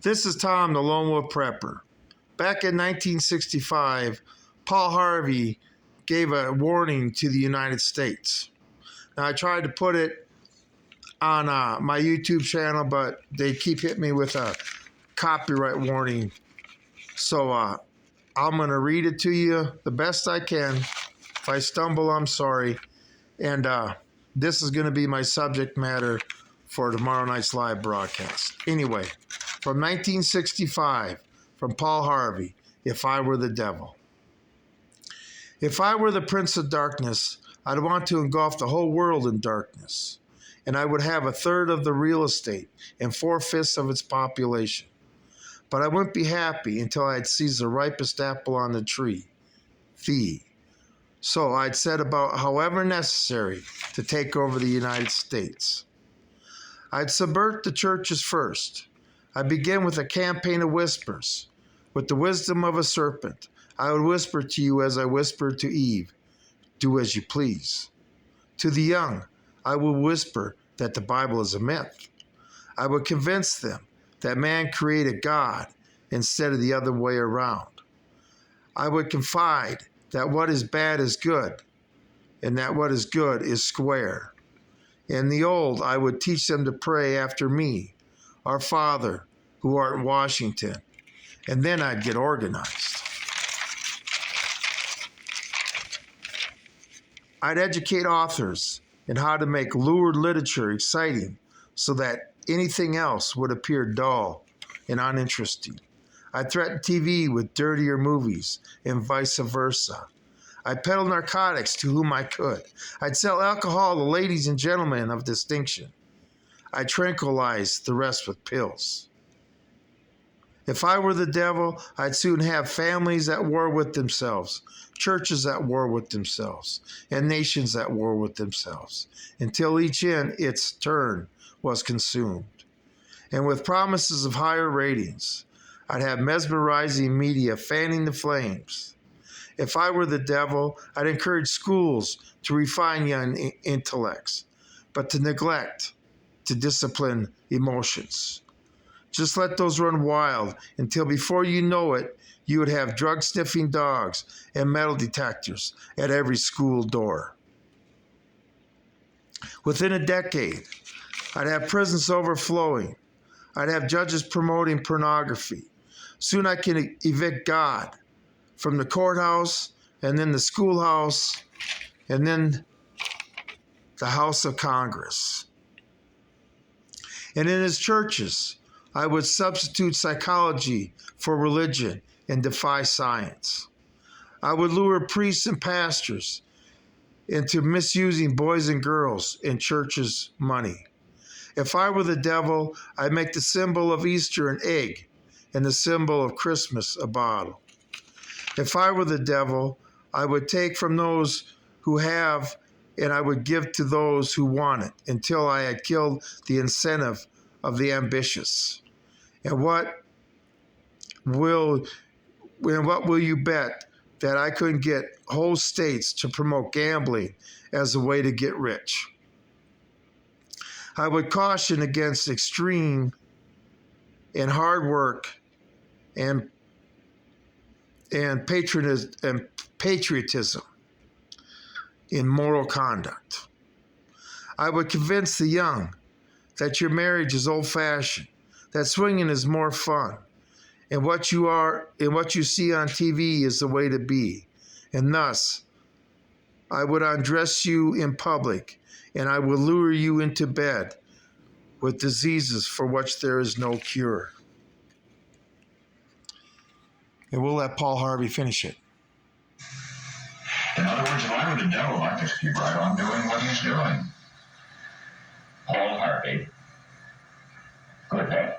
This is Tom, the Lone Wolf Prepper. Back in 1965, Paul Harvey gave a warning to the United States. Now, I tried to put it on my YouTube channel, but they keep hitting me with a copyright warning. So I'm going to read it to you the best I can. If I stumble, I'm sorry. And this is going to be my subject matter for tomorrow night's live broadcast. Anyway, from 1965, from Paul Harvey, If I Were the Devil. If I were the Prince of Darkness, I'd want to engulf the whole world in darkness, and I would have 1/3 of the real estate and 4/5 of its population. But I wouldn't be happy until I had seized the ripest apple on the tree, thee. So I'd set about, however necessary, to take over the United States. I'd subvert the churches first. I'd begin with a campaign of whispers. With the wisdom of a serpent, I would whisper to you as I whispered to Eve, do as you please. To the young, I would whisper that the Bible is a myth. I would convince them that man created God instead of the other way around. I would confide that what is bad is good, and that what is good is square. In the old, I would teach them to pray after me, Our Father, who art in Washington, and then I'd get organized. I'd educate authors in how to make lurid literature exciting so that anything else would appear dull and uninteresting. I'd threaten TV with dirtier movies and vice versa. I'd peddle narcotics to whom I could. I'd sell alcohol to ladies and gentlemen of distinction. I'd tranquilize the rest with pills. If I were the devil, I'd soon have families at war with themselves, churches at war with themselves, and nations at war with themselves, until each in its turn was consumed. And with promises of higher ratings, I'd have mesmerizing media fanning the flames. If I were the devil, I'd encourage schools to refine young intellects, but to neglect to discipline emotions. Just let those run wild until before you know it, you would have drug-sniffing dogs and metal detectors at every school door. Within a decade, I'd have prisons overflowing. I'd have judges promoting pornography. Soon I can evict God from the courthouse, and then the schoolhouse, and then the House of Congress. And in his churches, I would substitute psychology for religion and defy science. I would lure priests and pastors into misusing boys and girls in churches' money. If I were the devil, I'd make the symbol of Easter an egg and the symbol of Christmas a bottle. If I were the devil, I would take from those who have and I would give to those who want it until I had killed the incentive of the ambitious. And what will you bet that I couldn't get whole states to promote gambling as a way to get rich? I would caution against extreme and hard work and patriotism in moral conduct. I would convince the young that your marriage is old-fashioned, that swinging is more fun, and what you see on TV is the way to be. And thus, I would undress you in public, and I would lure you into bed with diseases for which there is no cure. And we'll let Paul Harvey finish it. In other words, if I were the devil, I'd just keep right on doing what he's doing. Paul Harvey. Good day.